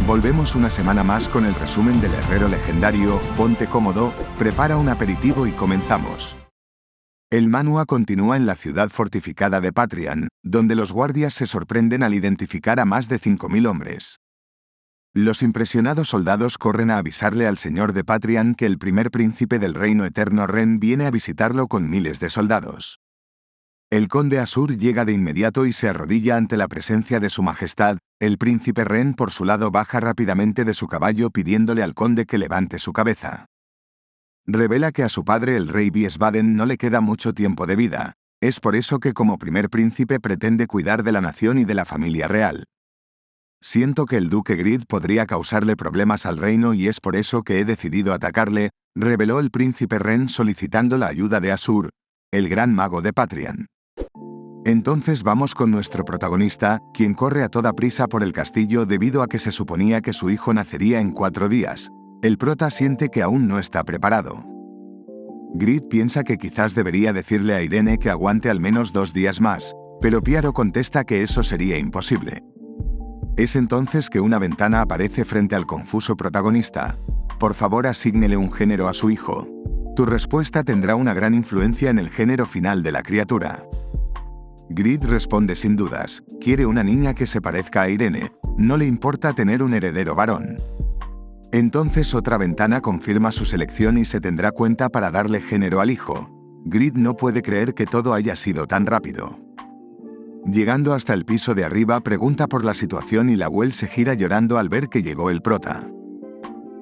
Volvemos una semana más con el resumen del herrero legendario. Ponte cómodo, prepara un aperitivo y comenzamos. El manhwa continúa en la ciudad fortificada de Patrian, donde los guardias se sorprenden al identificar a más de 5.000 hombres. Los impresionados soldados corren a avisarle al señor de Patrian que el primer príncipe del reino eterno Ren viene a visitarlo con miles de soldados. El conde Asur llega de inmediato y se arrodilla ante la presencia de su majestad. El príncipe Ren por su lado baja rápidamente de su caballo pidiéndole al conde que levante su cabeza. Revela que a su padre el rey Wiesbaden no le queda mucho tiempo de vida. Es por eso que como primer príncipe pretende cuidar de la nación y de la familia real. Siento que el duque Grid podría causarle problemas al reino y es por eso que he decidido atacarle, reveló el príncipe Ren solicitando la ayuda de Asur, el gran mago de Patrian. Entonces vamos con nuestro protagonista, quien corre a toda prisa por el castillo debido a que se suponía que su hijo nacería en 4 días. El prota siente que aún no está preparado. Grid piensa que quizás debería decirle a Irene que aguante al menos 2 días más, pero Piaro contesta que eso sería imposible. Es entonces que una ventana aparece frente al confuso protagonista. Por favor, asígnele un género a su hijo. Tu respuesta tendrá una gran influencia en el género final de la criatura. Grid responde sin dudas, quiere una niña que se parezca a Irene, no le importa tener un heredero varón. Entonces otra ventana confirma su selección y se tendrá cuenta para darle género al hijo. Grid no puede creer que todo haya sido tan rápido. Llegando hasta el piso de arriba pregunta por la situación y la Well se gira llorando al ver que llegó el prota.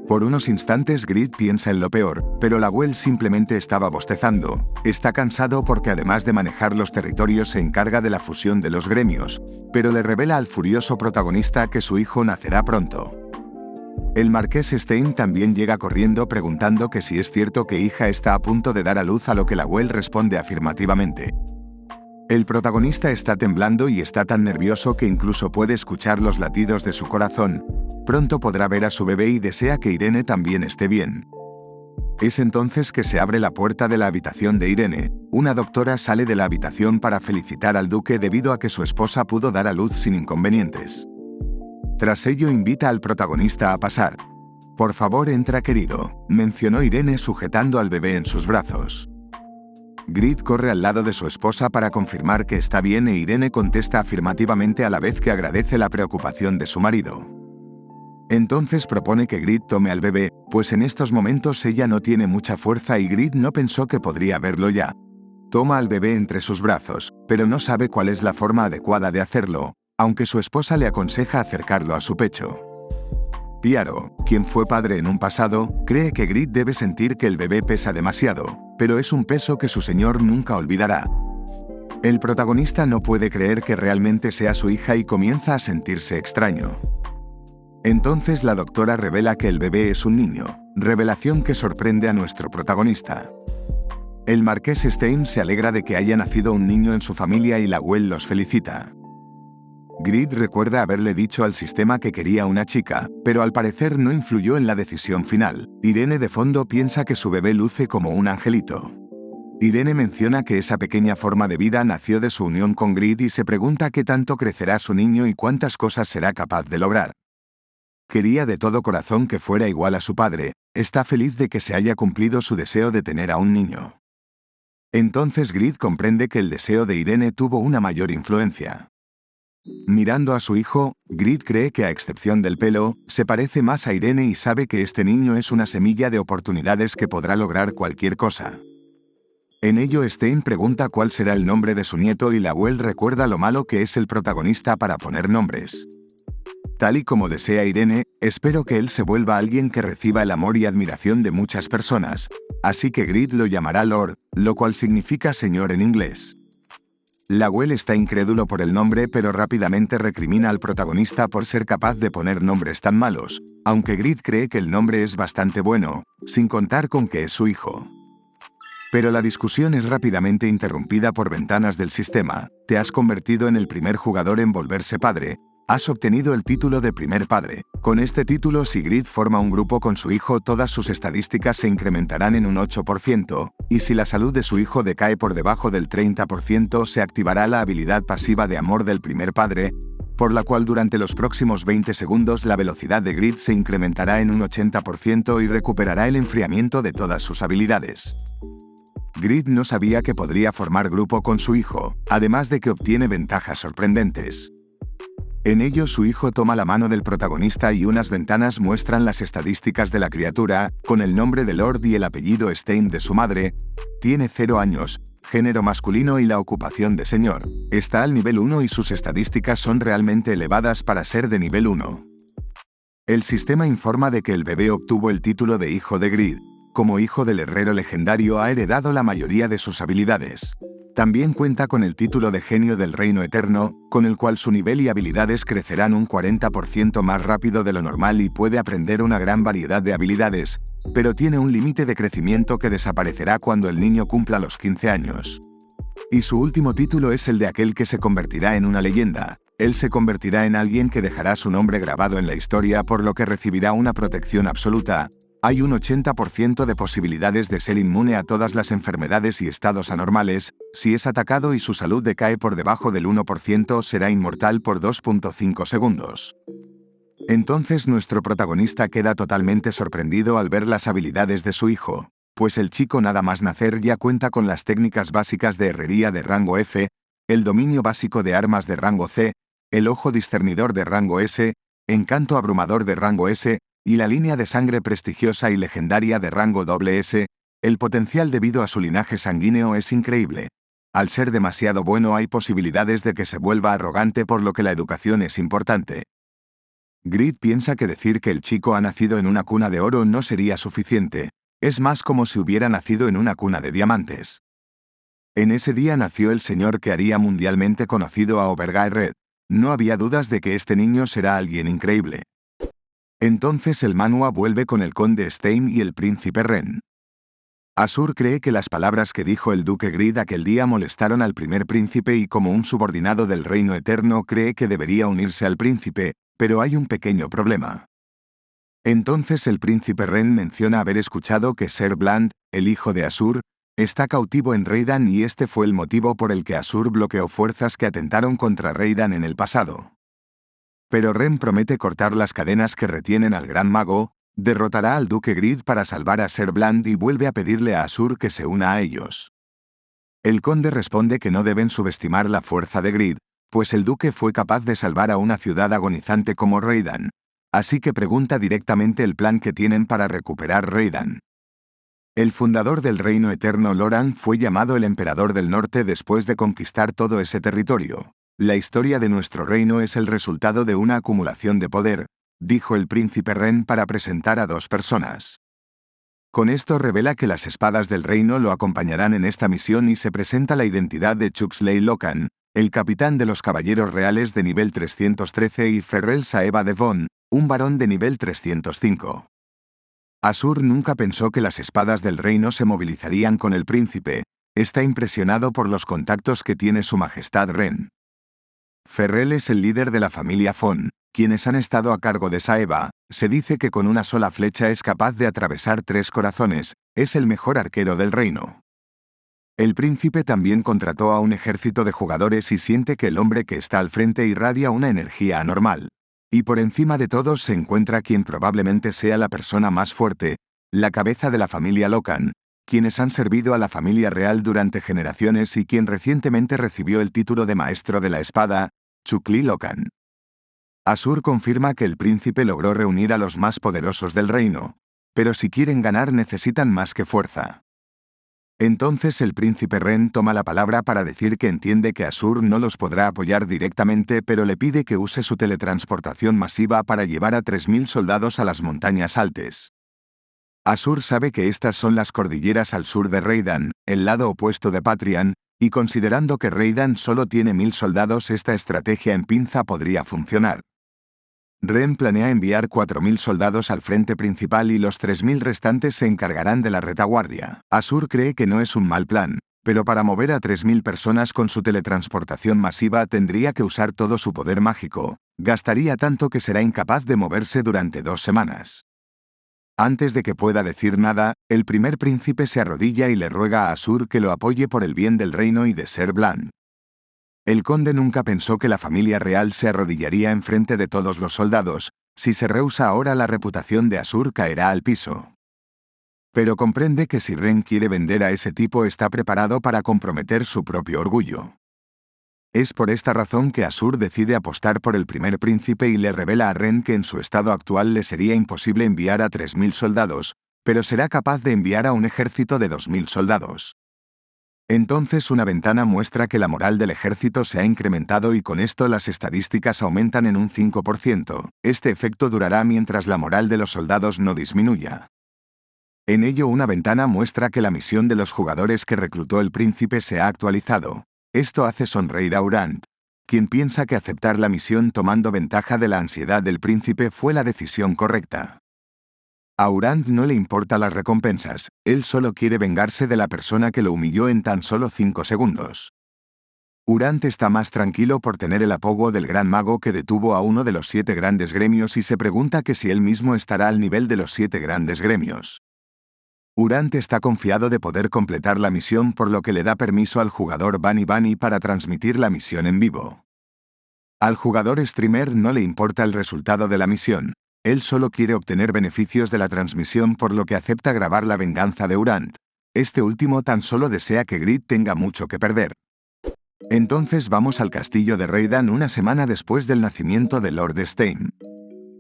Por unos instantes Grid piensa en lo peor, pero la Well simplemente estaba bostezando. Está cansado porque además de manejar los territorios se encarga de la fusión de los gremios, pero le revela al furioso protagonista que su hijo nacerá pronto. El marqués Stein también llega corriendo preguntando que si es cierto que hija está a punto de dar a luz, a lo que la Well responde afirmativamente. El protagonista está temblando y está tan nervioso que incluso puede escuchar los latidos de su corazón. Pronto podrá ver a su bebé y desea que Irene también esté bien. Es entonces que se abre la puerta de la habitación de Irene. Una doctora sale de la habitación para felicitar al duque debido a que su esposa pudo dar a luz sin inconvenientes. Tras ello invita al protagonista a pasar. Por favor, entra, querido, mencionó Irene sujetando al bebé en sus brazos. Grid corre al lado de su esposa para confirmar que está bien e Irene contesta afirmativamente a la vez que agradece la preocupación de su marido. Entonces propone que Grid tome al bebé, pues en estos momentos ella no tiene mucha fuerza y Grid no pensó que podría verlo ya. Toma al bebé entre sus brazos, pero no sabe cuál es la forma adecuada de hacerlo, aunque su esposa le aconseja acercarlo a su pecho. Piaro, quien fue padre en un pasado, cree que Grid debe sentir que el bebé pesa demasiado, pero es un peso que su señor nunca olvidará. El protagonista no puede creer que realmente sea su hija y comienza a sentirse extraño. Entonces la doctora revela que el bebé es un niño, revelación que sorprende a nuestro protagonista. El marqués Stein se alegra de que haya nacido un niño en su familia y la Well los felicita. Grid recuerda haberle dicho al sistema que quería una chica, pero al parecer no influyó en la decisión final. Irene de fondo piensa que su bebé luce como un angelito. Irene menciona que esa pequeña forma de vida nació de su unión con Grid y se pregunta qué tanto crecerá su niño y cuántas cosas será capaz de lograr. Quería de todo corazón que fuera igual a su padre, está feliz de que se haya cumplido su deseo de tener a un niño. Entonces Grid comprende que el deseo de Irene tuvo una mayor influencia. Mirando a su hijo, Grid cree que a excepción del pelo, se parece más a Irene y sabe que este niño es una semilla de oportunidades que podrá lograr cualquier cosa. En ello Stein pregunta cuál será el nombre de su nieto y la Well recuerda lo malo que es el protagonista para poner nombres. Tal y como desea Irene, espero que él se vuelva alguien que reciba el amor y admiración de muchas personas, así que Grid lo llamará Lord, lo cual significa señor en inglés. La Well está incrédulo por el nombre pero rápidamente recrimina al protagonista por ser capaz de poner nombres tan malos, aunque Grid cree que el nombre es bastante bueno, sin contar con que es su hijo. Pero la discusión es rápidamente interrumpida por ventanas del sistema. Te has convertido en el primer jugador en volverse padre. Has obtenido el título de primer padre. Con este título, si Grid forma un grupo con su hijo, todas sus estadísticas se incrementarán en un 8%, y si la salud de su hijo decae por debajo del 30%, se activará la habilidad pasiva de amor del primer padre. por la cual durante los próximos 20 segundos la velocidad de Grid se incrementará en un 80% y recuperará el enfriamiento de todas sus habilidades. Grid no sabía que podría formar grupo con su hijo, además de que obtiene ventajas sorprendentes. En ello su hijo toma la mano del protagonista y unas ventanas muestran las estadísticas de la criatura, con el nombre de Lord y el apellido Stein de su madre. Tiene 0 años, género masculino y la ocupación de señor. Está al nivel 1 y sus estadísticas son realmente elevadas para ser de nivel 1. El sistema informa de que el bebé obtuvo el título de hijo de Grid. Como hijo del herrero legendario ha heredado la mayoría de sus habilidades. También cuenta con el título de genio del reino eterno, con el cual su nivel y habilidades crecerán un 40% más rápido de lo normal y puede aprender una gran variedad de habilidades, pero tiene un límite de crecimiento que desaparecerá cuando el niño cumpla los 15 años. Y su último título es el de aquel que se convertirá en una leyenda. Él se convertirá en alguien que dejará su nombre grabado en la historia, por lo que recibirá una protección absoluta. Hay un 80% de posibilidades de ser inmune a todas las enfermedades y estados anormales. Si es atacado y su salud decae por debajo del 1%, será inmortal por 2.5 segundos. Entonces nuestro protagonista queda totalmente sorprendido al ver las habilidades de su hijo, pues el chico nada más nacer ya cuenta con las técnicas básicas de herrería de rango F, el dominio básico de armas de rango C, el ojo discernidor de rango S, encanto abrumador de rango S, y la línea de sangre prestigiosa y legendaria de rango SS. El potencial debido a su linaje sanguíneo es increíble. Al ser demasiado bueno hay posibilidades de que se vuelva arrogante, por lo que la educación es importante. Grid piensa que decir que el chico ha nacido en una cuna de oro no sería suficiente. Es más como si hubiera nacido en una cuna de diamantes. En ese día nació el señor que haría mundialmente conocido a Overgae Red. No había dudas de que este niño será alguien increíble. Entonces el manhwa vuelve con el conde Stein y el príncipe Ren. Asur cree que las palabras que dijo el duque Grid aquel día molestaron al primer príncipe y como un subordinado del reino eterno cree que debería unirse al príncipe, pero hay un pequeño problema. Entonces el príncipe Ren menciona haber escuchado que Ser Bland, el hijo de Asur, está cautivo en Reidan y este fue el motivo por el que Asur bloqueó fuerzas que atentaron contra Reidan en el pasado. Pero Ren promete cortar las cadenas que retienen al gran mago, derrotará al duque Grid para salvar a Ser Bland y vuelve a pedirle a Asur que se una a ellos. El conde responde que no deben subestimar la fuerza de Grid, pues el duque fue capaz de salvar a una ciudad agonizante como Reidan, así que pregunta directamente el plan que tienen para recuperar Reidan. El fundador del reino eterno Loran fue llamado el emperador del norte después de conquistar todo ese territorio. La historia de nuestro reino es el resultado de una acumulación de poder, dijo el príncipe Ren para presentar a 2 personas. Con esto revela que las espadas del reino lo acompañarán en esta misión y se presenta la identidad de Chuxley Locan, el capitán de los caballeros reales de nivel 313 y Ferrell Saeva Devon, un varón de nivel 305. Asur nunca pensó que las espadas del reino se movilizarían con el príncipe. Está impresionado por los contactos que tiene su majestad Ren. Ferrell es el líder de la familia Fon, quienes han estado a cargo de Saeva. Se dice que con una sola flecha es capaz de atravesar 3 corazones, es el mejor arquero del reino. El príncipe también contrató a un ejército de jugadores y siente que el hombre que está al frente irradia una energía anormal. Y por encima de todos se encuentra quien probablemente sea la persona más fuerte, la cabeza de la familia Locan, quienes han servido a la familia real durante generaciones y quien recientemente recibió el título de maestro de la espada, Chukli Locan. Asur confirma que el príncipe logró reunir a los más poderosos del reino, pero si quieren ganar necesitan más que fuerza. Entonces el príncipe Ren toma la palabra para decir que entiende que Asur no los podrá apoyar directamente, pero le pide que use su teletransportación masiva para llevar a 3000 soldados a las montañas altas. Asur sabe que estas son las cordilleras al sur de Reidan, el lado opuesto de Patrian, y considerando que Reidan solo tiene 1000 soldados, esta estrategia en pinza podría funcionar. Ren planea enviar 4000 soldados al frente principal y los 3000 restantes se encargarán de la retaguardia. Asur cree que no es un mal plan, pero para mover a 3000 personas con su teletransportación masiva tendría que usar todo su poder mágico. Gastaría tanto que será incapaz de moverse durante 2 semanas. Antes de que pueda decir nada, el primer príncipe se arrodilla y le ruega a Asur que lo apoye por el bien del reino y de Ser Bland. El conde nunca pensó que la familia real se arrodillaría enfrente de todos los soldados. Si se rehúsa ahora, la reputación de Asur caerá al piso. Pero comprende que si Ren quiere vender a ese tipo, está preparado para comprometer su propio orgullo. Es por esta razón que Asur decide apostar por el primer príncipe y le revela a Ren que en su estado actual le sería imposible enviar a 3.000 soldados, pero será capaz de enviar a un ejército de 2.000 soldados. Entonces una ventana muestra que la moral del ejército se ha incrementado y con esto las estadísticas aumentan en un 5%. Este efecto durará mientras la moral de los soldados no disminuya. En ello, una ventana muestra que la misión de los jugadores que reclutó el príncipe se ha actualizado. Esto hace sonreír a Urant, quien piensa que aceptar la misión tomando ventaja de la ansiedad del príncipe fue la decisión correcta. A Urant no le importa las recompensas, él solo quiere vengarse de la persona que lo humilló en tan solo 5 segundos. Urant está más tranquilo por tener el apodo del gran mago que detuvo a uno de los 7 grandes gremios y se pregunta que si él mismo estará al nivel de los 7 grandes gremios. Urant está confiado de poder completar la misión, por lo que le da permiso al jugador Bunny Bunny para transmitir la misión en vivo. Al jugador streamer no le importa el resultado de la misión, él solo quiere obtener beneficios de la transmisión, por lo que acepta grabar la venganza de Urant. Este último tan solo desea que Grid tenga mucho que perder. Entonces vamos al castillo de Raydan una semana después del nacimiento de Lord Stein.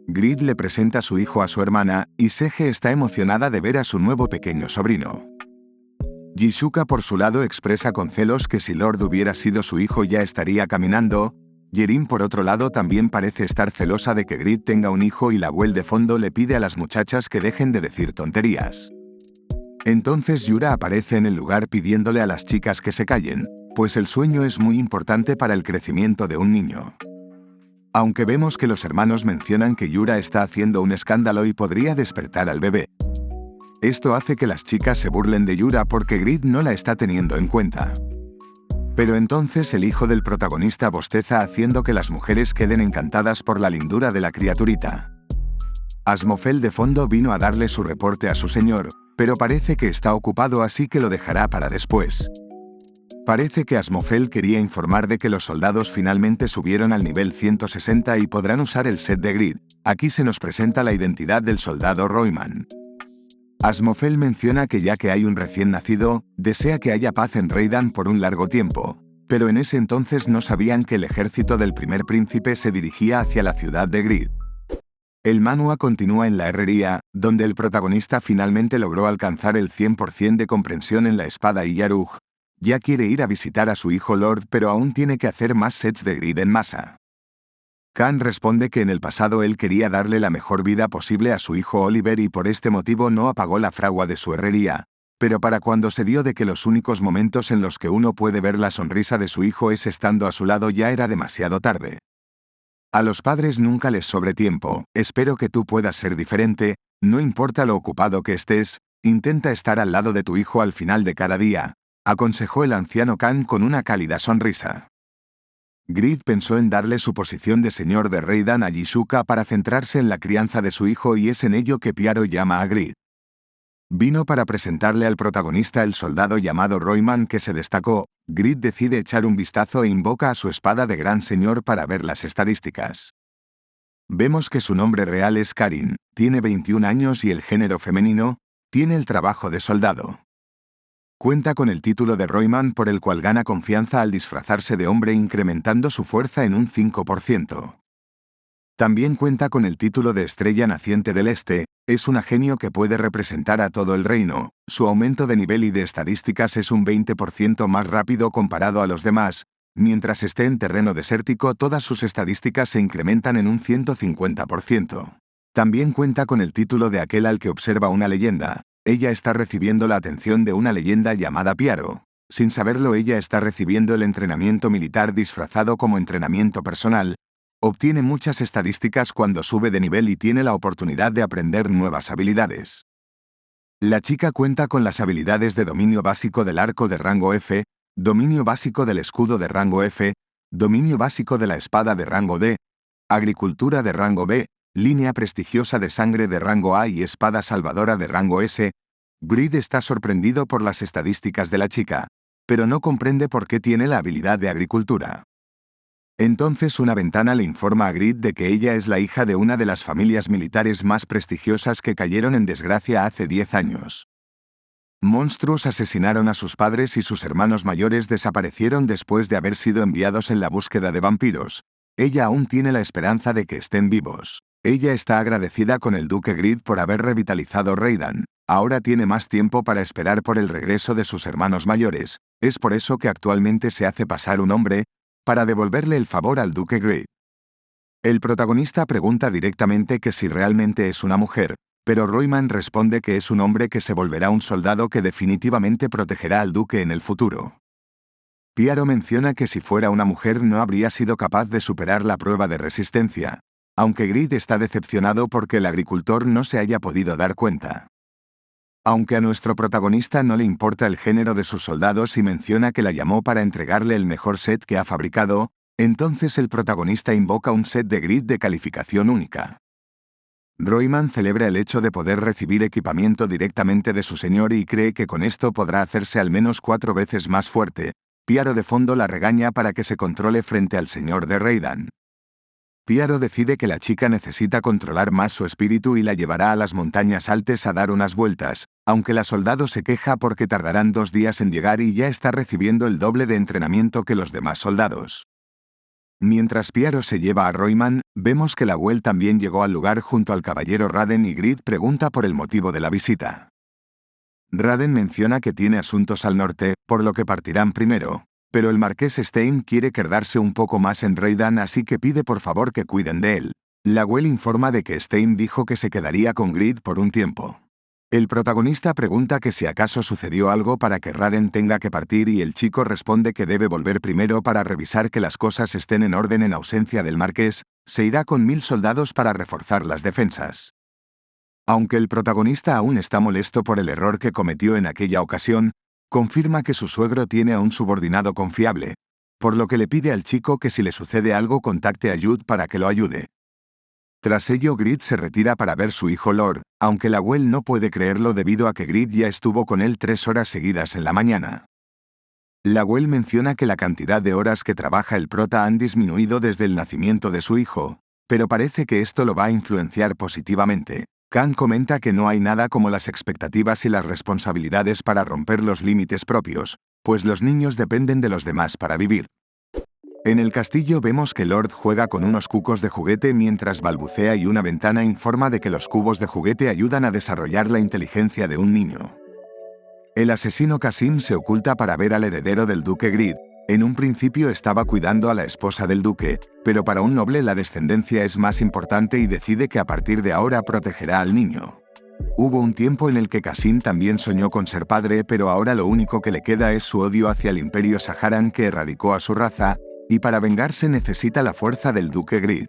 Grid le presenta a su hijo a su hermana, y Sege está emocionada de ver a su nuevo pequeño sobrino. Jisuka por su lado expresa con celos que si Lord hubiera sido su hijo ya estaría caminando. Yerin por otro lado también parece estar celosa de que Grid tenga un hijo y la abuela de fondo le pide a las muchachas que dejen de decir tonterías. Entonces Yura aparece en el lugar pidiéndole a las chicas que se callen, pues el sueño es muy importante para el crecimiento de un niño. Aunque vemos que los hermanos mencionan que Yura está haciendo un escándalo y podría despertar al bebé. Esto hace que las chicas se burlen de Yura porque Grid no la está teniendo en cuenta. Pero entonces el hijo del protagonista bosteza haciendo que las mujeres queden encantadas por la lindura de la criaturita. Asmofel de fondo vino a darle su reporte a su señor, pero parece que está ocupado, así que lo dejará para después. Parece que Asmofel quería informar de que los soldados finalmente subieron al nivel 160 y podrán usar el set de Grid. Aquí se nos presenta la identidad del soldado Royman. Asmofel menciona que ya que hay un recién nacido, desea que haya paz en Raydan por un largo tiempo, pero en ese entonces no sabían que el ejército del primer príncipe se dirigía hacia la ciudad de Grid. El manhwa continúa en la herrería, donde el protagonista finalmente logró alcanzar el 100% de comprensión en la espada y Yaruj. Ya quiere ir a visitar a su hijo Lord, pero aún tiene que hacer más sets de Grid en masa. Khan responde que en el pasado él quería darle la mejor vida posible a su hijo Oliver y por este motivo no apagó la fragua de su herrería, pero para cuando se dio de que los únicos momentos en los que uno puede ver la sonrisa de su hijo es estando a su lado, ya era demasiado tarde. A los padres nunca les sobre tiempo, espero que tú puedas ser diferente, no importa lo ocupado que estés, intenta estar al lado de tu hijo al final de cada día, aconsejó el anciano Khan con una cálida sonrisa. Grid pensó en darle su posición de señor de Raydan a Jisuka para centrarse en la crianza de su hijo, y es en ello que Pyaro llama a Grid. Vino para presentarle al protagonista el soldado llamado Royman que se destacó. Grid decide echar un vistazo e invoca a su espada de gran señor para ver las estadísticas. Vemos que su nombre real es Karin, tiene 21 años y el género femenino, tiene el trabajo de soldado. Cuenta con el título de Royman, por el cual gana confianza al disfrazarse de hombre, incrementando su fuerza en un 5%. También cuenta con el título de Estrella Naciente del Este, es un genio que puede representar a todo el reino, su aumento de nivel y de estadísticas es un 20% más rápido comparado a los demás, mientras esté en terreno desértico todas sus estadísticas se incrementan en un 150%. También cuenta con el título de aquel al que observa una leyenda. Ella está recibiendo la atención de una leyenda llamada Pyaro. Sin saberlo, ella está recibiendo el entrenamiento militar disfrazado como entrenamiento personal. Obtiene muchas estadísticas cuando sube de nivel y tiene la oportunidad de aprender nuevas habilidades. La chica cuenta con las habilidades de dominio básico del arco de rango F, dominio básico del escudo de rango F, dominio básico de la espada de rango D, agricultura de rango B, línea prestigiosa de sangre de rango A y espada salvadora de rango S. Grid está sorprendido por las estadísticas de la chica, pero no comprende por qué tiene la habilidad de agricultura. Entonces una ventana le informa a Grid de que ella es la hija de una de las familias militares más prestigiosas que cayeron en desgracia hace 10 años. Monstruos asesinaron a sus padres y sus hermanos mayores desaparecieron después de haber sido enviados en la búsqueda de vampiros. Ella aún tiene la esperanza de que estén vivos. Ella está agradecida con el duque Grid por haber revitalizado Reidan. Ahora tiene más tiempo para esperar por el regreso de sus hermanos mayores. Es por eso que actualmente se hace pasar un hombre, para devolverle el favor al duque Grid. El protagonista pregunta directamente que si realmente es una mujer, pero Royman responde que es un hombre que se volverá un soldado que definitivamente protegerá al duque en el futuro. Piaro menciona que si fuera una mujer no habría sido capaz de superar la prueba de resistencia, aunque Grid está decepcionado porque el agricultor no se haya podido dar cuenta. Aunque a nuestro protagonista no le importa el género de sus soldados y menciona que la llamó para entregarle el mejor set que ha fabricado, entonces el protagonista invoca un set de Grid de calificación única. Royman celebra el hecho de poder recibir equipamiento directamente de su señor y cree que con esto podrá hacerse al menos 4 veces más fuerte. Piaro de fondo la regaña para que se controle frente al señor de Reidan. Piaro decide que la chica necesita controlar más su espíritu y la llevará a las montañas altas a dar unas vueltas, aunque la soldado se queja porque tardarán 2 días en llegar y ya está recibiendo el doble de entrenamiento que los demás soldados. Mientras Piaro se lleva a Royman, vemos que la Well también llegó al lugar junto al caballero Raden y Grid pregunta por el motivo de la visita. Raden menciona que tiene asuntos al norte, por lo que partirán primero. Pero el marqués Stein quiere quedarse un poco más en Reidan, así que pide por favor que cuiden de él. La Well informa de que Stein dijo que se quedaría con Grid por un tiempo. El protagonista pregunta que si acaso sucedió algo para que Raden tenga que partir y el chico responde que debe volver primero para revisar que las cosas estén en orden en ausencia del marqués. Se irá con 1000 soldados para reforzar las defensas. Aunque el protagonista aún está molesto por el error que cometió en aquella ocasión, confirma que su suegro tiene a un subordinado confiable, por lo que le pide al chico que si le sucede algo contacte a Jude para que lo ayude. Tras ello Grid se retira para ver su hijo Lord, aunque la Well no puede creerlo debido a que Grid ya estuvo con él 3 horas seguidas en la mañana. La Well menciona que la cantidad de horas que trabaja el prota han disminuido desde el nacimiento de su hijo, pero parece que esto lo va a influenciar positivamente. Khan comenta que no hay nada como las expectativas y las responsabilidades para romper los límites propios, pues los niños dependen de los demás para vivir. En el castillo vemos que Lord juega con unos cucos de juguete mientras balbucea y una ventana informa de que los cubos de juguete ayudan a desarrollar la inteligencia de un niño. El asesino Kasim se oculta para ver al heredero del duque Grid. En un principio estaba cuidando a la esposa del duque, pero para un noble la descendencia es más importante y decide que a partir de ahora protegerá al niño. Hubo un tiempo en el que Kasim también soñó con ser padre, pero ahora lo único que le queda es su odio hacia el imperio Saharan que erradicó a su raza, y para vengarse necesita la fuerza del duque Grid.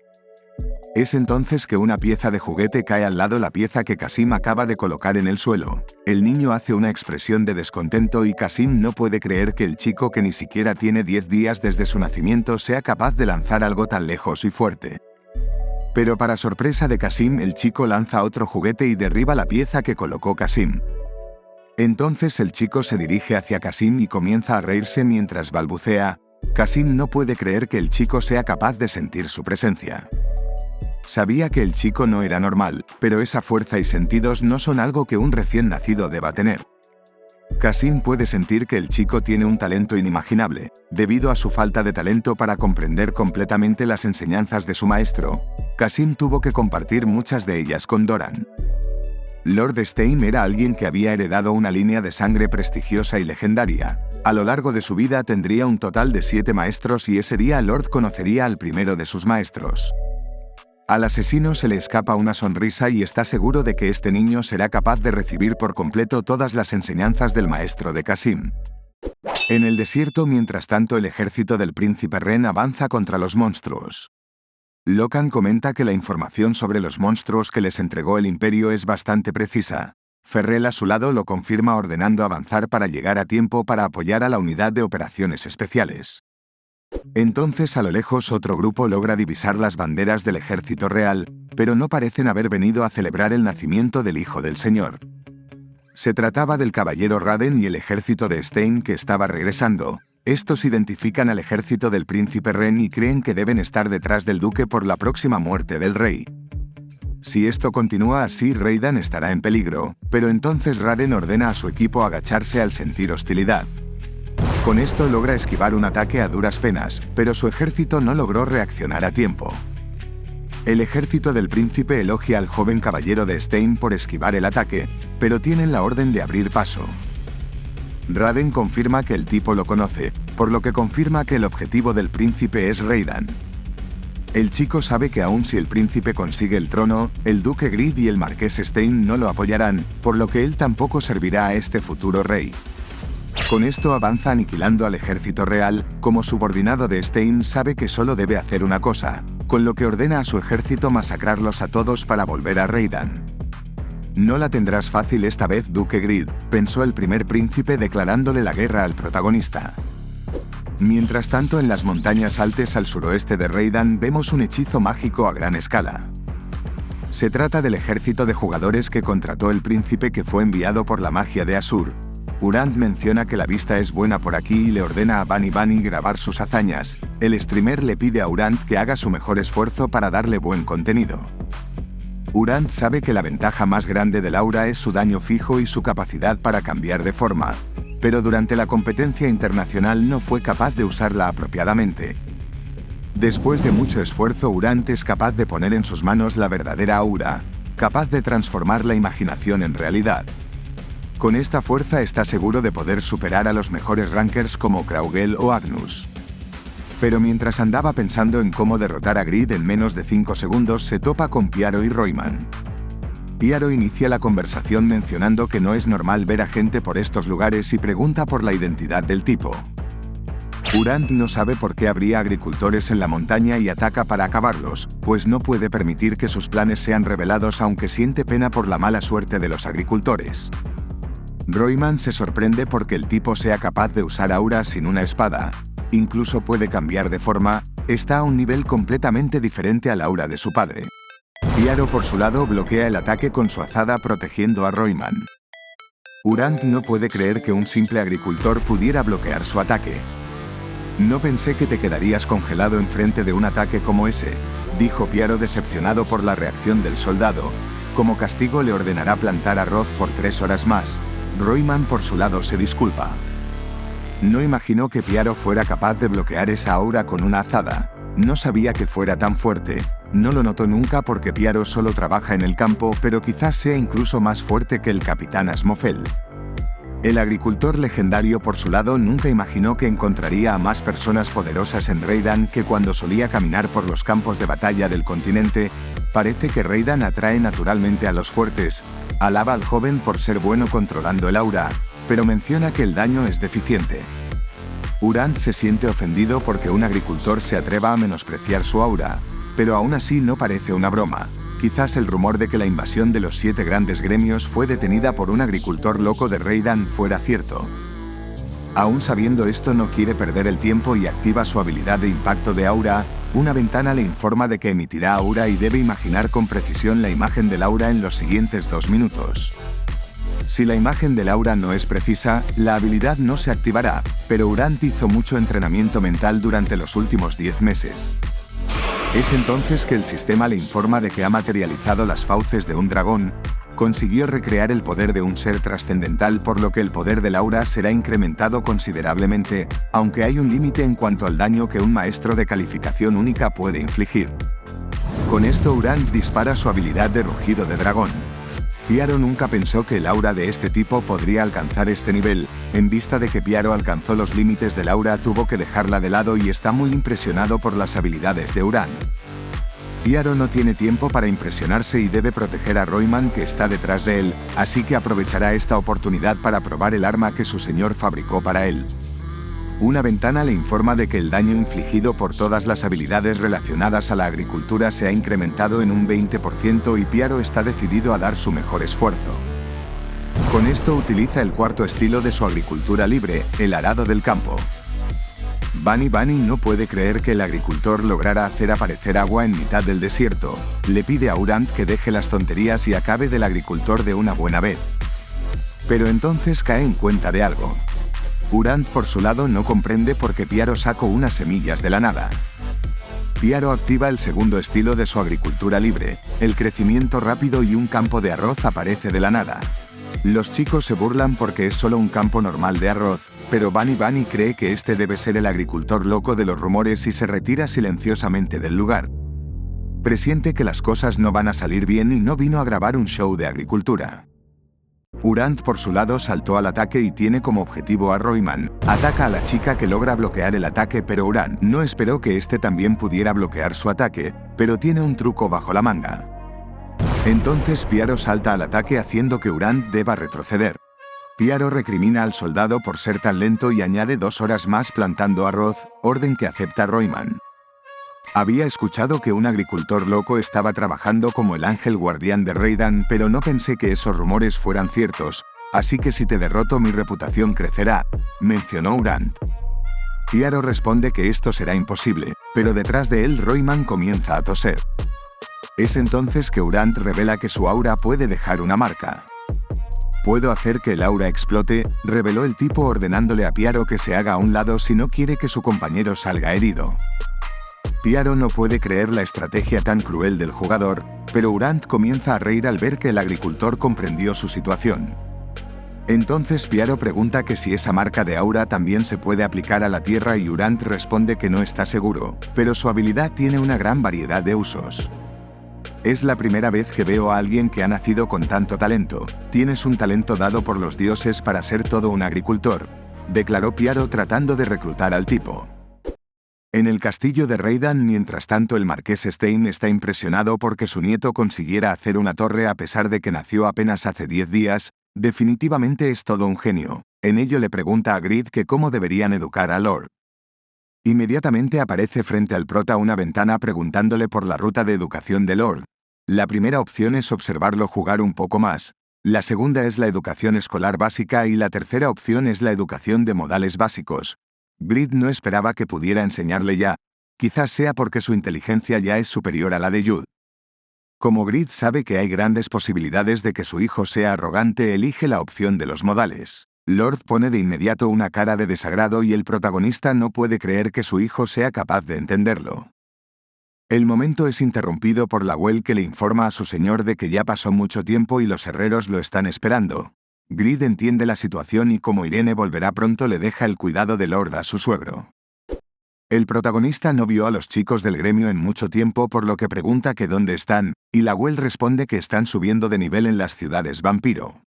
Es entonces que una pieza de juguete cae al lado la pieza que Kasim acaba de colocar en el suelo. El niño hace una expresión de descontento y Kasim no puede creer que el chico que ni siquiera tiene 10 días desde su nacimiento sea capaz de lanzar algo tan lejos y fuerte. Pero para sorpresa de Kasim, el chico lanza otro juguete y derriba la pieza que colocó Kasim. Entonces el chico se dirige hacia Kasim y comienza a reírse mientras balbucea. Kasim no puede creer que el chico sea capaz de sentir su presencia. Sabía que el chico no era normal, pero esa fuerza y sentidos no son algo que un recién nacido deba tener. Kasim puede sentir que el chico tiene un talento inimaginable, debido a su falta de talento para comprender completamente las enseñanzas de su maestro. Kasim tuvo que compartir muchas de ellas con Doran. Lord Stein era alguien que había heredado una línea de sangre prestigiosa y legendaria. A lo largo de su vida tendría un total de 7 maestros y ese día Lord conocería al primero de sus maestros. Al asesino se le escapa una sonrisa y está seguro de que este niño será capaz de recibir por completo todas las enseñanzas del maestro de Kasim. En el desierto, mientras tanto, el ejército del príncipe Ren avanza contra los monstruos. Locan comenta que la información sobre los monstruos que les entregó el imperio es bastante precisa. Ferrell a su lado lo confirma ordenando avanzar para llegar a tiempo para apoyar a la unidad de operaciones especiales. Entonces a lo lejos otro grupo logra divisar las banderas del ejército real, pero no parecen haber venido a celebrar el nacimiento del hijo del señor. Se trataba del caballero Raden y el ejército de Stein que estaba regresando. Estos identifican al ejército del príncipe Ren y creen que deben estar detrás del duque por la próxima muerte del rey. Si esto continúa así, Raiden estará en peligro, pero entonces Raiden ordena a su equipo agacharse al sentir hostilidad. Con esto logra esquivar un ataque a duras penas, pero su ejército no logró reaccionar a tiempo. El ejército del príncipe elogia al joven caballero de Stein por esquivar el ataque, pero tienen la orden de abrir paso. Raiden confirma que el tipo lo conoce, por lo que confirma que el objetivo del príncipe es Raiden. El chico sabe que aun si el príncipe consigue el trono, el duque Grid y el marqués Stein no lo apoyarán, por lo que él tampoco servirá a este futuro rey. Con esto avanza aniquilando al ejército real. Como subordinado de Stein sabe que solo debe hacer una cosa, con lo que ordena a su ejército masacrarlos a todos para volver a Raiden. No la tendrás fácil esta vez, Duque Grid, pensó el primer príncipe declarándole la guerra al protagonista. Mientras tanto, en las montañas altas al suroeste de Raiden vemos un hechizo mágico a gran escala. Se trata del ejército de jugadores que contrató el príncipe que fue enviado por la magia de Asur. Urant menciona que la vista es buena por aquí y le ordena a Bunny Bunny grabar sus hazañas. El streamer le pide a Urant que haga su mejor esfuerzo para darle buen contenido. Urant sabe que la ventaja más grande del aura es su daño fijo y su capacidad para cambiar de forma, pero durante la competencia internacional no fue capaz de usarla apropiadamente. Después de mucho esfuerzo, Urant es capaz de poner en sus manos la verdadera aura, capaz de transformar la imaginación en realidad. Con esta fuerza está seguro de poder superar a los mejores rankers como Kraugel o Agnus. Pero mientras andaba pensando en cómo derrotar a Grid en menos de 5 segundos, se topa con Pyaro y Royman. Pyaro inicia la conversación mencionando que no es normal ver a gente por estos lugares y pregunta por la identidad del tipo. Urant no sabe por qué habría agricultores en la montaña y ataca para acabarlos, pues no puede permitir que sus planes sean revelados, aunque siente pena por la mala suerte de los agricultores. Royman se sorprende porque el tipo sea capaz de usar aura sin una espada. Incluso puede cambiar de forma, está a un nivel completamente diferente al aura de su padre. Pyaro por su lado bloquea el ataque con su azada protegiendo a Royman. Urant no puede creer que un simple agricultor pudiera bloquear su ataque. No pensé que te quedarías congelado enfrente de un ataque como ese, dijo Pyaro decepcionado por la reacción del soldado. Como castigo le ordenará plantar arroz por 3 horas más. Royman por su lado se disculpa. No imaginó que Pyaro fuera capaz de bloquear esa aura con una azada. No sabía que fuera tan fuerte. No lo notó nunca porque Pyaro solo trabaja en el campo, pero quizás sea incluso más fuerte que el capitán Asmofel. El agricultor legendario por su lado nunca imaginó que encontraría a más personas poderosas en Raiden que cuando solía caminar por los campos de batalla del continente. Parece que Raiden atrae naturalmente a los fuertes. Alaba al joven por ser bueno controlando el aura, pero menciona que el daño es deficiente. Urant se siente ofendido porque un agricultor se atreva a menospreciar su aura, pero aún así no parece una broma. Quizás el rumor de que la invasión de los 7 grandes gremios fue detenida por un agricultor loco de Raiden fuera cierto. Aún sabiendo esto, no quiere perder el tiempo y activa su habilidad de impacto de aura. Una ventana le informa de que emitirá aura y debe imaginar con precisión la imagen del aura en los siguientes 2 minutos. Si la imagen del aura no es precisa, la habilidad no se activará, pero Urant hizo mucho entrenamiento mental durante los últimos 10 meses. Es entonces que el sistema le informa de que ha materializado las fauces de un dragón. Consiguió recrear el poder de un ser trascendental, por lo que el poder del aura será incrementado considerablemente, aunque hay un límite en cuanto al daño que un maestro de calificación única puede infligir. Con esto Urant dispara su habilidad de rugido de dragón. Pyaro nunca pensó que el aura de este tipo podría alcanzar este nivel. En vista de que Pyaro alcanzó los límites del aura, tuvo que dejarla de lado y está muy impresionado por las habilidades de Urant. Pyaro no tiene tiempo para impresionarse y debe proteger a Royman, que está detrás de él, así que aprovechará esta oportunidad para probar el arma que su señor fabricó para él. Una ventana le informa de que el daño infligido por todas las habilidades relacionadas a la agricultura se ha incrementado en un 20% y Pyaro está decidido a dar su mejor esfuerzo. Con esto utiliza el cuarto estilo de su agricultura libre, el arado del campo. Bunny Bunny no puede creer que el agricultor lograra hacer aparecer agua en mitad del desierto. Le pide a Urant que deje las tonterías y acabe del agricultor de una buena vez. Pero entonces cae en cuenta de algo. Urant por su lado no comprende por qué Piaro sacó unas semillas de la nada. Piaro activa el segundo estilo de su agricultura libre, el crecimiento rápido, y un campo de arroz aparece de la nada. Los chicos se burlan porque es solo un campo normal de arroz, pero Bunny cree que este debe ser el agricultor loco de los rumores y se retira silenciosamente del lugar. Presiente que las cosas no van a salir bien y no vino a grabar un show de agricultura. Urant por su lado saltó al ataque y tiene como objetivo a Royman. Ataca a la chica, que logra bloquear el ataque, pero Urant no esperó que este también pudiera bloquear su ataque, pero tiene un truco bajo la manga. Entonces Piaro salta al ataque haciendo que Urant deba retroceder. Piaro recrimina al soldado por ser tan lento y añade 2 horas más plantando arroz, orden que acepta Royman. Había escuchado que un agricultor loco estaba trabajando como el ángel guardián de Reidan, pero no pensé que esos rumores fueran ciertos, así que si te derroto mi reputación crecerá, mencionó Urant. Piaro responde que esto será imposible, pero detrás de él Royman comienza a toser. Es entonces que Urant revela que su aura puede dejar una marca. «Puedo hacer que el aura explote», reveló el tipo, ordenándole a Piaro que se haga a un lado si no quiere que su compañero salga herido. Piaro no puede creer la estrategia tan cruel del jugador, pero Urant comienza a reír al ver que el agricultor comprendió su situación. Entonces Piaro pregunta que si esa marca de aura también se puede aplicar a la tierra y Urant responde que no está seguro, pero su habilidad tiene una gran variedad de usos. «Es la primera vez que veo a alguien que ha nacido con tanto talento. Tienes un talento dado por los dioses para ser todo un agricultor», declaró Piaro tratando de reclutar al tipo. En el castillo de Reidan, mientras tanto, el marqués Stein está impresionado porque su nieto consiguiera hacer una torre a pesar de que nació apenas hace 10 días, definitivamente es todo un genio. En ello le pregunta a Grid que cómo deberían educar a Lord. Inmediatamente aparece frente al prota una ventana preguntándole por la ruta de educación de Lord. La primera opción es observarlo jugar un poco más, la segunda es la educación escolar básica y la tercera opción es la educación de modales básicos. Grid no esperaba que pudiera enseñarle ya, quizás sea porque su inteligencia ya es superior a la de Jude. Como Grid sabe que hay grandes posibilidades de que su hijo sea arrogante, elige la opción de los modales. Lord pone de inmediato una cara de desagrado y el protagonista no puede creer que su hijo sea capaz de entenderlo. El momento es interrumpido por Lawel, que le informa a su señor de que ya pasó mucho tiempo y los herreros lo están esperando. Grid entiende la situación y como Irene volverá pronto le deja el cuidado de Lord a su suegro. El protagonista no vio a los chicos del gremio en mucho tiempo, por lo que pregunta que dónde están, y Lawel responde que están subiendo de nivel en las ciudades vampiro.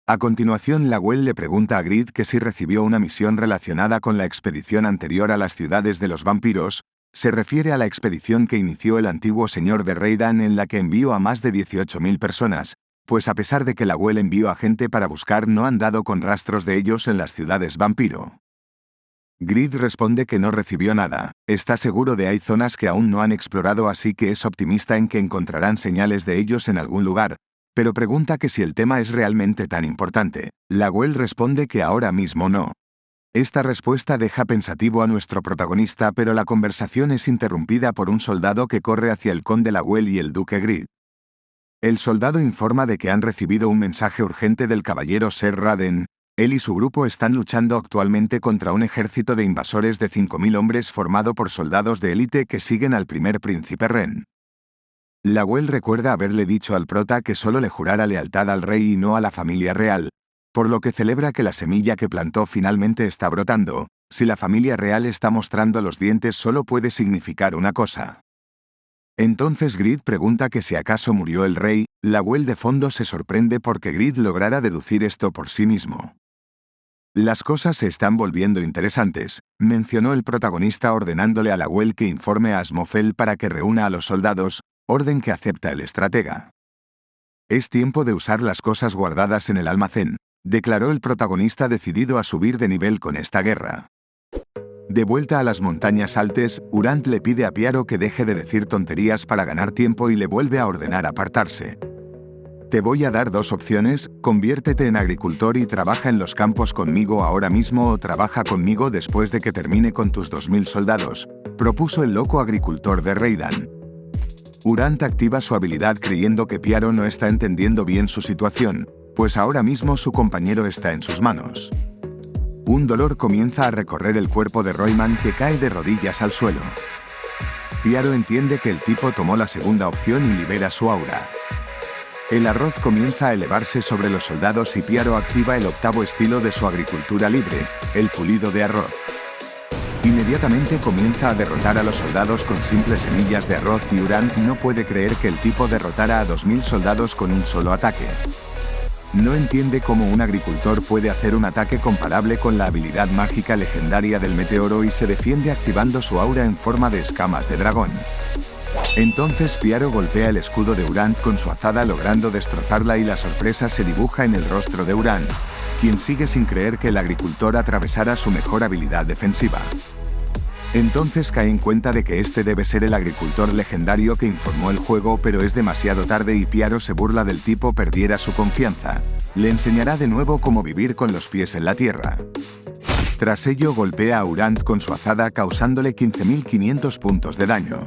A continuación Lawel le pregunta a Grid que si recibió una misión relacionada con la expedición anterior a las ciudades de los vampiros. Se refiere a la expedición que inició el antiguo señor de Reidan, en la que envió a más de 18.000 personas, pues a pesar de que Lawel envió a gente para buscar, no han dado con rastros de ellos en las ciudades vampiro. Grid responde que no recibió nada, está seguro de hay zonas que aún no han explorado, así que es optimista en que encontrarán señales de ellos en algún lugar, pero pregunta que si el tema es realmente tan importante. Lawel responde que ahora mismo no. Esta respuesta deja pensativo a nuestro protagonista, pero la conversación es interrumpida por un soldado que corre hacia el conde Lawel y el duque Grid. El soldado informa de que han recibido un mensaje urgente del caballero Ser Raden. Él y su grupo están luchando actualmente contra un ejército de invasores de 5.000 hombres formado por soldados de élite que siguen al primer príncipe Ren. Lawel recuerda haberle dicho al prota que solo le jurara lealtad al rey y no a la familia real, por lo que celebra que la semilla que plantó finalmente está brotando. Si la familia real está mostrando los dientes, solo puede significar una cosa. Entonces Grid pregunta que si acaso murió el rey. Lawel de fondo se sorprende porque Grid lograra deducir esto por sí mismo. Las cosas se están volviendo interesantes, mencionó el protagonista, ordenándole a Lawel que informe a Asmofel para que reúna a los soldados, orden que acepta el estratega. Es tiempo de usar las cosas guardadas en el almacén, declaró el protagonista, decidido a subir de nivel con esta guerra. De vuelta a las montañas altas, Urant le pide a Piaro que deje de decir tonterías para ganar tiempo y le vuelve a ordenar apartarse. Te voy a dar 2 opciones, conviértete en agricultor y trabaja en los campos conmigo ahora mismo, o trabaja conmigo después de que termine con tus 2.000 soldados, propuso el loco agricultor de Reidan. Urant activa su habilidad creyendo que Piaro no está entendiendo bien su situación, pues ahora mismo su compañero está en sus manos. Un dolor comienza a recorrer el cuerpo de Royman, que cae de rodillas al suelo. Piaro entiende que el tipo tomó la segunda opción y libera su aura. El arroz comienza a elevarse sobre los soldados y Piaro activa el octavo estilo de su agricultura libre, el pulido de arroz. Inmediatamente comienza a derrotar a los soldados con simples semillas de arroz y Urant no puede creer que el tipo derrotara a 2000 soldados con un solo ataque. No entiende cómo un agricultor puede hacer un ataque comparable con la habilidad mágica legendaria del meteoro y se defiende activando su aura en forma de escamas de dragón. Entonces Piaro golpea el escudo de Urant con su azada logrando destrozarla y la sorpresa se dibuja en el rostro de Urant, quien sigue sin creer que el agricultor atravesara su mejor habilidad defensiva. Entonces cae en cuenta de que este debe ser el agricultor legendario que informó el juego, pero es demasiado tarde y Piaro se burla del tipo perdiera su confianza. Le enseñará de nuevo cómo vivir con los pies en la tierra. Tras ello golpea a Urant con su azada causándole 15.500 puntos de daño.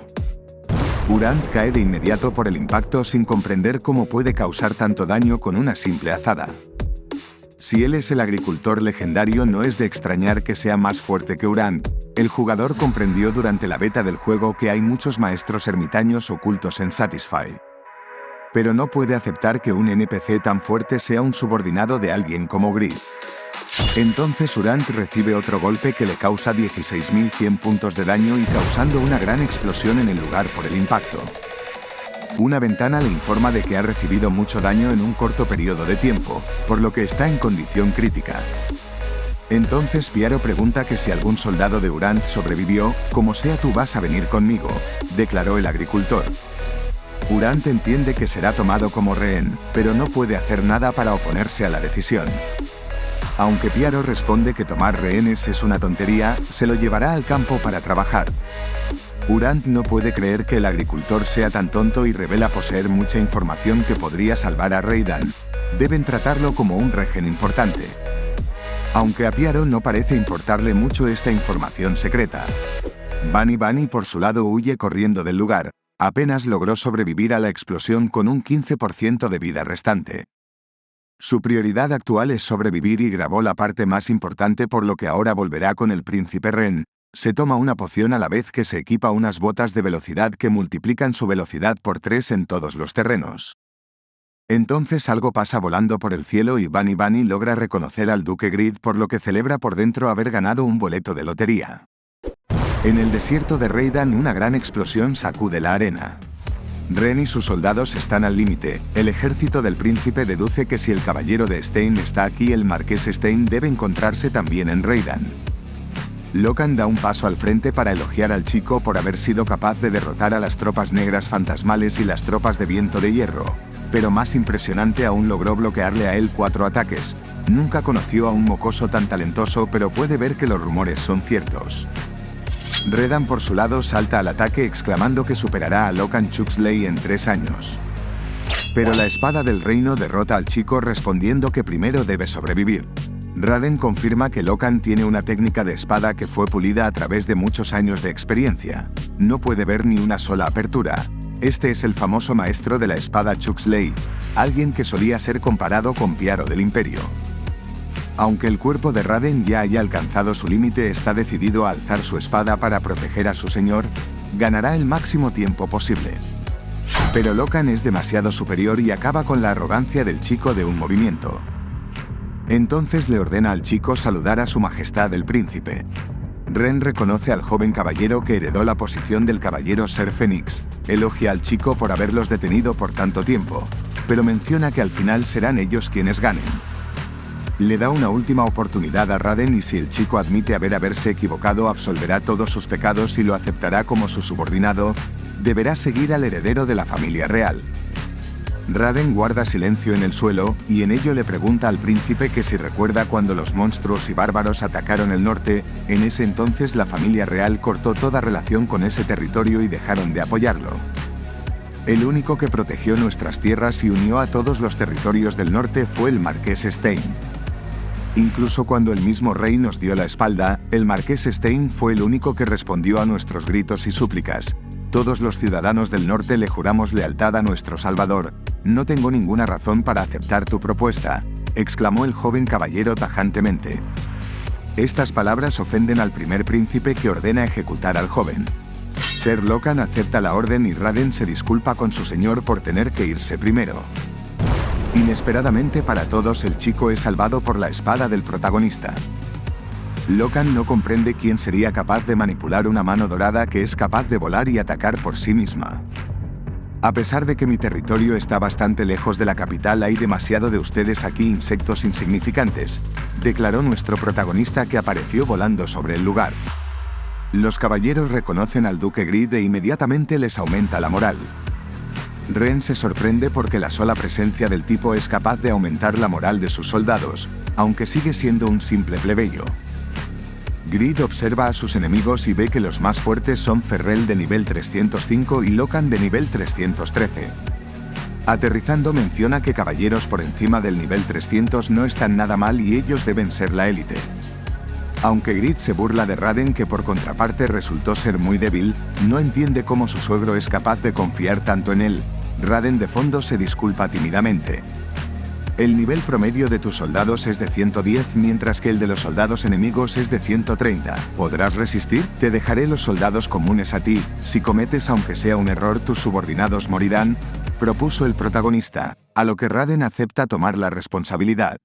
Urant cae de inmediato por el impacto sin comprender cómo puede causar tanto daño con una simple azada. Si él es el agricultor legendario, no es de extrañar que sea más fuerte que Urant. El jugador comprendió durante la beta del juego que hay muchos maestros ermitaños ocultos en Satisfy. Pero no puede aceptar que un NPC tan fuerte sea un subordinado de alguien como Grid. Entonces Urant recibe otro golpe que le causa 16.100 puntos de daño y causando una gran explosión en el lugar por el impacto. Una ventana le informa de que ha recibido mucho daño en un corto periodo de tiempo, por lo que está en condición crítica. Entonces Piaro pregunta que si algún soldado de Urant sobrevivió, como sea tú vas a venir conmigo, declaró el agricultor. Urant entiende que será tomado como rehén, pero no puede hacer nada para oponerse a la decisión. Aunque Piaro responde que tomar rehenes es una tontería, se lo llevará al campo para trabajar. Urant no puede creer que el agricultor sea tan tonto y revela poseer mucha información que podría salvar a Raiden. Deben tratarlo como un rehén importante. Aunque a Piaro no parece importarle mucho esta información secreta. Bunny por su lado huye corriendo del lugar, apenas logró sobrevivir a la explosión con un 15% de vida restante. Su prioridad actual es sobrevivir y grabó la parte más importante, por lo que ahora volverá con el príncipe Ren. Se toma una poción a la vez que se equipa unas botas de velocidad que multiplican su velocidad por 3 en todos los terrenos. Entonces algo pasa volando por el cielo y Bunny logra reconocer al Duque Grid, por lo que celebra por dentro haber ganado un boleto de lotería. En el desierto de Raiden una gran explosión sacude la arena. Ren y sus soldados están al límite. El ejército del príncipe deduce que si el caballero de Stein está aquí, el marqués Stein debe encontrarse también en Raiden. Locan da un paso al frente para elogiar al chico por haber sido capaz de derrotar a las tropas negras fantasmales y las tropas de viento de hierro. Pero más impresionante aún, logró bloquearle a él 4 ataques. Nunca conoció a un mocoso tan talentoso, pero puede ver que los rumores son ciertos. Redan por su lado salta al ataque exclamando que superará a Locan Chuxley en 3 años. Pero la espada del reino derrota al chico respondiendo que primero debe sobrevivir. Raiden confirma que Locan tiene una técnica de espada que fue pulida a través de muchos años de experiencia. No puede ver ni una sola apertura. Este es el famoso maestro de la espada Chuxley, alguien que solía ser comparado con Piaro del Imperio. Aunque el cuerpo de Raiden ya haya alcanzado su límite, está decidido a alzar su espada para proteger a su señor. Ganará el máximo tiempo posible. Pero Locan es demasiado superior y acaba con la arrogancia del chico de un movimiento. Entonces le ordena al chico saludar a su majestad el príncipe. Ren reconoce al joven caballero que heredó la posición del caballero Ser Fénix, elogia al chico por haberlos detenido por tanto tiempo, pero menciona que al final serán ellos quienes ganen. Le da una última oportunidad a Raiden y si el chico admite haberse equivocado, absolverá todos sus pecados y lo aceptará como su subordinado. Deberá seguir al heredero de la familia real. Raiden guarda silencio en el suelo, y en ello le pregunta al príncipe que si recuerda cuando los monstruos y bárbaros atacaron el norte. En ese entonces la familia real cortó toda relación con ese territorio y dejaron de apoyarlo. El único que protegió nuestras tierras y unió a todos los territorios del norte fue el marqués Stein. Incluso cuando el mismo rey nos dio la espalda, el marqués Stein fue el único que respondió a nuestros gritos y súplicas. Todos los ciudadanos del norte le juramos lealtad a nuestro Salvador. No tengo ninguna razón para aceptar tu propuesta, exclamó el joven caballero tajantemente. Estas palabras ofenden al primer príncipe que ordena ejecutar al joven. Ser Locan acepta la orden y Raden se disculpa con su señor por tener que irse primero. Inesperadamente para todos, el chico es salvado por la espada del protagonista. Locan no comprende quién sería capaz de manipular una mano dorada que es capaz de volar y atacar por sí misma. A pesar de que mi territorio está bastante lejos de la capital, hay demasiado de ustedes aquí, insectos insignificantes, declaró nuestro protagonista, que apareció volando sobre el lugar. Los caballeros reconocen al duque Grid e inmediatamente les aumenta la moral. Ren se sorprende porque la sola presencia del tipo es capaz de aumentar la moral de sus soldados, aunque sigue siendo un simple plebeyo. Grid observa a sus enemigos y ve que los más fuertes son Ferrell de nivel 305 y Locan de nivel 313. Aterrizando menciona que caballeros por encima del nivel 300 no están nada mal y ellos deben ser la élite. Aunque Grid se burla de Raden, que por contraparte resultó ser muy débil, no entiende cómo su suegro es capaz de confiar tanto en él. Raden de fondo se disculpa tímidamente. El nivel promedio de tus soldados es de 110, mientras que el de los soldados enemigos es de 130. ¿Podrás resistir? Te dejaré los soldados comunes a ti. Si cometes aunque sea un error, tus subordinados morirán, propuso el protagonista, a lo que Raden acepta tomar la responsabilidad.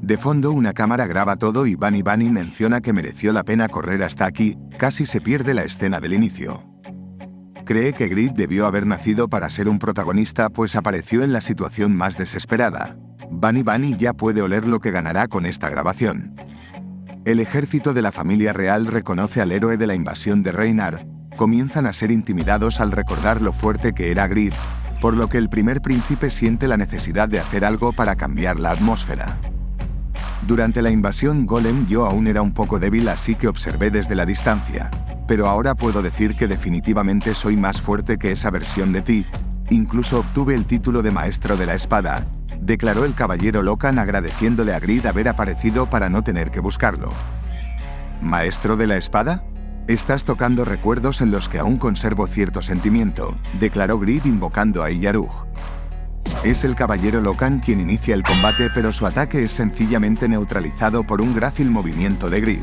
De fondo una cámara graba todo y Bunny menciona que mereció la pena correr hasta aquí, casi se pierde la escena del inicio. Cree que Grid debió haber nacido para ser un protagonista, pues apareció en la situación más desesperada. Bunny ya puede oler lo que ganará con esta grabación. El ejército de la familia real reconoce al héroe de la invasión de Reinar, comienzan a ser intimidados al recordar lo fuerte que era Grid, por lo que el primer príncipe siente la necesidad de hacer algo para cambiar la atmósfera. Durante la invasión Golem yo aún era un poco débil, así que observé desde la distancia, pero ahora puedo decir que definitivamente soy más fuerte que esa versión de ti, incluso obtuve el título de maestro de la espada, declaró el caballero Locan agradeciéndole a Grid haber aparecido para no tener que buscarlo. ¿Maestro de la espada? Estás tocando recuerdos en los que aún conservo cierto sentimiento, declaró Grid invocando a Iyarug. Es el caballero Locan quien inicia el combate, pero su ataque es sencillamente neutralizado por un grácil movimiento de Grid.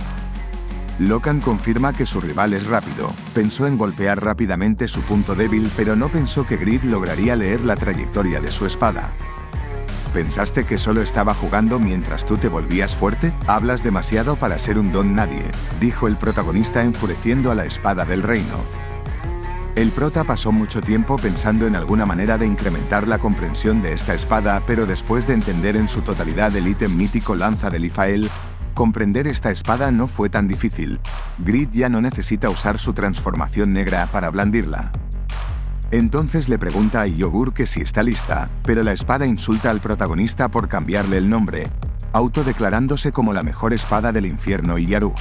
Locan confirma que su rival es rápido, pensó en golpear rápidamente su punto débil, pero no pensó que Grid lograría leer la trayectoria de su espada. ¿Pensaste que solo estaba jugando mientras tú te volvías fuerte? Hablas demasiado para ser un don nadie, dijo el protagonista enfureciendo a la espada del reino. El prota pasó mucho tiempo pensando en alguna manera de incrementar la comprensión de esta espada, pero después de entender en su totalidad el ítem mítico lanza de Lifael, comprender esta espada no fue tan difícil. Grid ya no necesita usar su transformación negra para blandirla. Entonces le pregunta a Yogur que si está lista, pero la espada insulta al protagonista por cambiarle el nombre, autodeclarándose como la mejor espada del infierno Iyarug.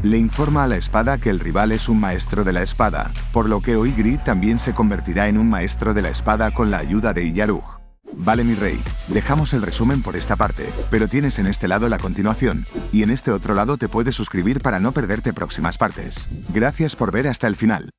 Le informa a la espada que el rival es un maestro de la espada, por lo que hoy Grid también se convertirá en un maestro de la espada con la ayuda de Iyarug. Vale mi rey, dejamos el resumen por esta parte, pero tienes en este lado la continuación, y en este otro lado te puedes suscribir para no perderte próximas partes. Gracias por ver hasta el final.